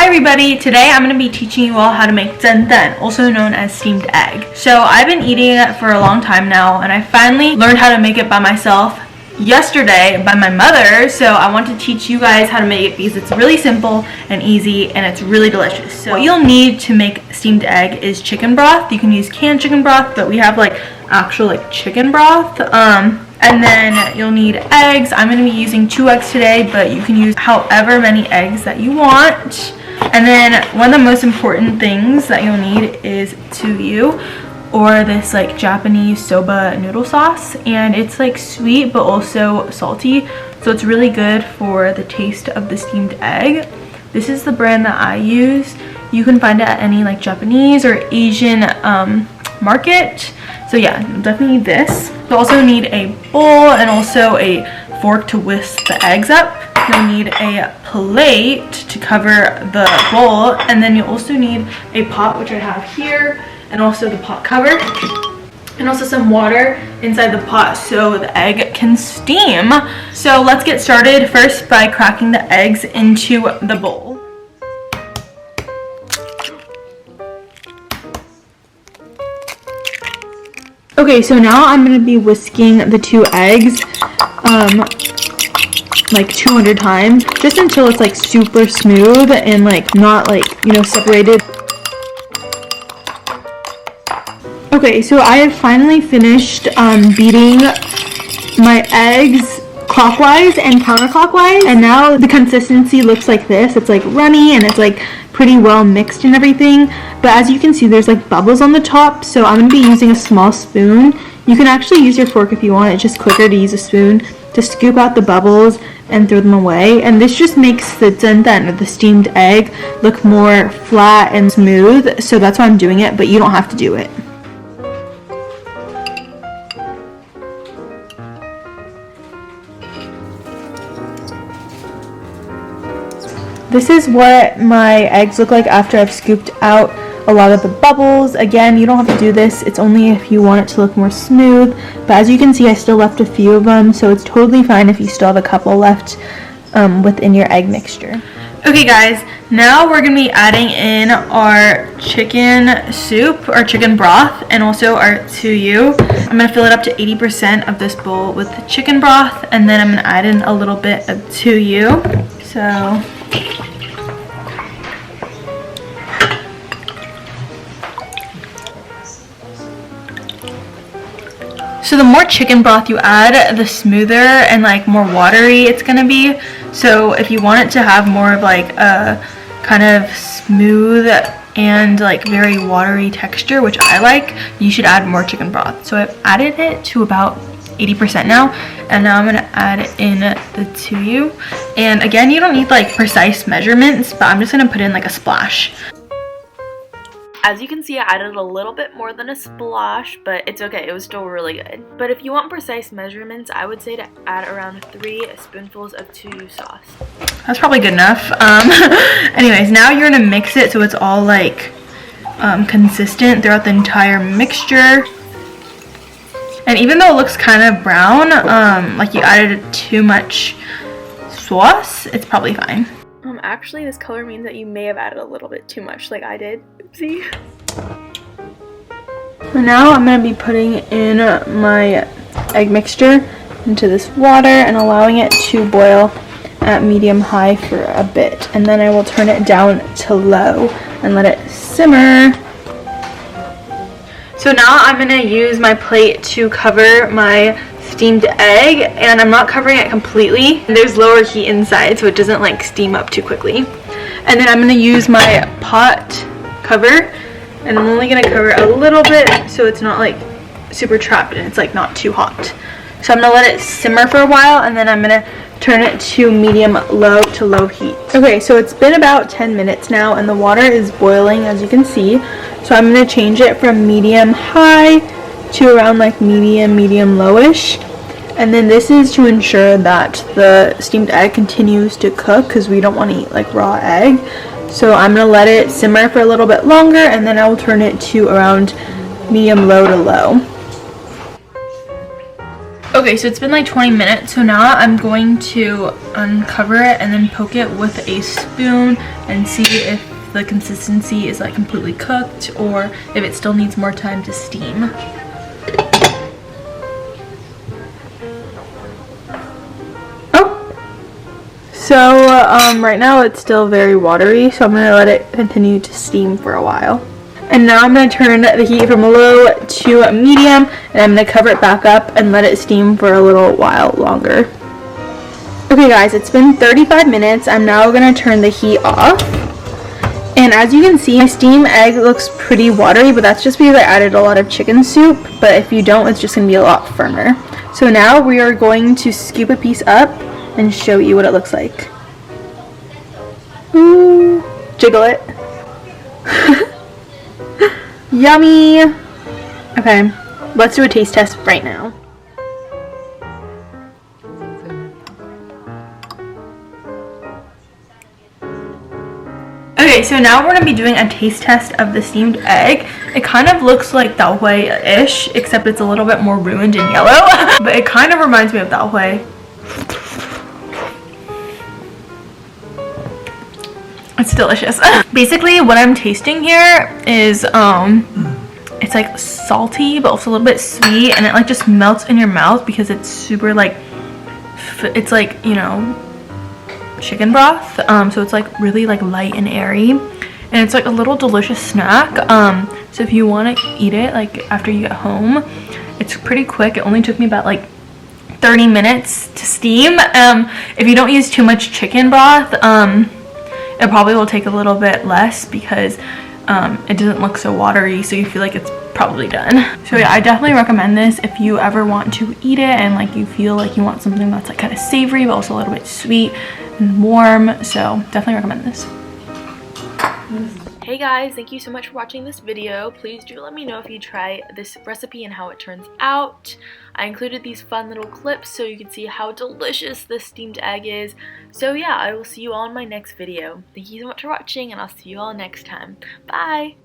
Hi everybody, today I'm going to be teaching you all how to make zenten, also known as steamed egg. So I've been eating it for a long time now, and I finally learned how to make it by myself yesterday by my mother. So I want to teach you guys how to make it because it's really simple and easy and it's really delicious. So what you'll need to make steamed egg is chicken broth. You can use canned chicken broth, but we have like actual chicken broth. And then you'll need eggs. I'm going to be using 2 eggs today, but you can use however many eggs that you want. And then one of the most important things that you'll need is tsuyu, or this Japanese soba noodle sauce, and it's sweet but also salty, so it's really good for the taste of the steamed egg. This is the brand that I use. You can find it at any Japanese or Asian market. So yeah, you'll definitely need this. You'll also need a bowl and also a fork to whisk the eggs up. You'll need a plate to cover the bowl, and then you'll also need a pot, which I have here, and also the pot cover, and also some water inside the pot so the egg can steam. So let's get started first by cracking the eggs into the bowl. Okay, so now I'm going to be whisking the 2 eggs 200 times, just until it's super smooth and not separated. Okay, so I have finally finished beating my eggs clockwise and counterclockwise, and now the consistency looks like this. It's runny and it's pretty well mixed and everything, but as you can see there's bubbles on the top, so I'm going to be using a small spoon. You can actually use your fork if you want. It's just quicker to use a spoon to scoop out the bubbles and throw them away, and this just makes the zenten, or the steamed egg, look more flat and smooth, so that's why I'm doing it, but you don't have to do it. This is what my eggs look like after I've scooped out a lot of the bubbles. Again, you don't have to do this. It's only if you want it to look more smooth. But as you can see, I still left a few of them, so it's totally fine if you still have a couple left within your egg mixture. Okay guys, now we're going to be adding in our chicken soup, or chicken broth, and also our tsuyu. I'm going to fill it up to 80% of this bowl with the chicken broth, and then I'm going to add in a little bit of tsuyu. So the more chicken broth you add, the smoother and more watery it's gonna be. So if you want it to have more of a kind of smooth and very watery texture, which I like, you should add more chicken broth. So I've added it to about 80% now, and now I'm gonna add in the tsuyu. And again, you don't need precise measurements, but I'm just gonna put in a splash. As you can see, I added a little bit more than a splash, but it's okay, it was still really good. But if you want precise measurements, I would say to add around 3 spoonfuls of tsuyu sauce. That's probably good enough. Anyways, now you're gonna mix it so it's all consistent throughout the entire mixture. And even though it looks kind of brown, you added too much sauce, it's probably fine. Actually, this color means that you may have added a little bit too much, like I did. Oopsie. So now I'm going to be putting in my egg mixture into this water and allowing it to boil at medium-high for a bit. And then I will turn it down to low and let it simmer. So now I'm going to use my plate to cover my steamed egg, and I'm not covering it completely. There's lower heat inside, so it doesn't steam up too quickly. And then I'm going to use my pot cover, and I'm only going to cover a little bit so it's not super trapped and it's not too hot. So I'm going to let it simmer for a while, and then I'm going to turn it to medium low to low heat. Okay, so it's been about 10 minutes now, and the water is boiling, as you can see. So I'm going to change it from medium high to around medium lowish, and then this is to ensure that the steamed egg continues to cook, because we don't want to eat raw egg. So I'm going to let it simmer for a little bit longer, and then I will turn it to around medium low to low. Okay, so it's been like 20 minutes, so now I'm going to uncover it and then poke it with a spoon and see if the consistency is like completely cooked or if it still needs more time to steam. So right now it's still very watery, so I'm going to let it continue to steam for a while. And now I'm going to turn the heat from low to medium, and I'm going to cover it back up and let it steam for a little while longer. Okay guys, it's been 35 minutes. I'm now going to turn the heat off. And as you can see, my steamed egg looks pretty watery, but that's just because I added a lot of chicken soup. But if you don't, it's just going to be a lot firmer. So now we are going to scoop a piece up and show you what it looks like. Ooh, jiggle it. Yummy. Okay, let's do a taste test right now. Okay, so now we're going to be doing a taste test of the steamed egg. It kind of looks like Dao Hui-ish, except it's a little bit more ruined and yellow. But it kind of reminds me of Dao Hui. It's delicious. Basically, what I'm tasting here is, it's like salty, but also a little bit sweet, and it like just melts in your mouth because it's super like, it's like, you know, chicken broth. So it's like really like light and airy, and it's like a little delicious snack. So if you want to eat it like after you get home, it's pretty quick. It only took me about like 30 minutes to steam. If you don't use too much chicken broth, it probably will take a little bit less because it doesn't look so watery, so you feel like it's probably done. So yeah, I definitely recommend this if you ever want to eat it and like you feel like you want something that's like kind of savory but also a little bit sweet and warm. So definitely recommend this. Hey guys, thank you so much for watching this video. Please do let me know if you try this recipe and how it turns out. I included these fun little clips so you can see how delicious this steamed egg is. So yeah, I will see you all in my next video. Thank you so much for watching, and I'll see you all next time. Bye!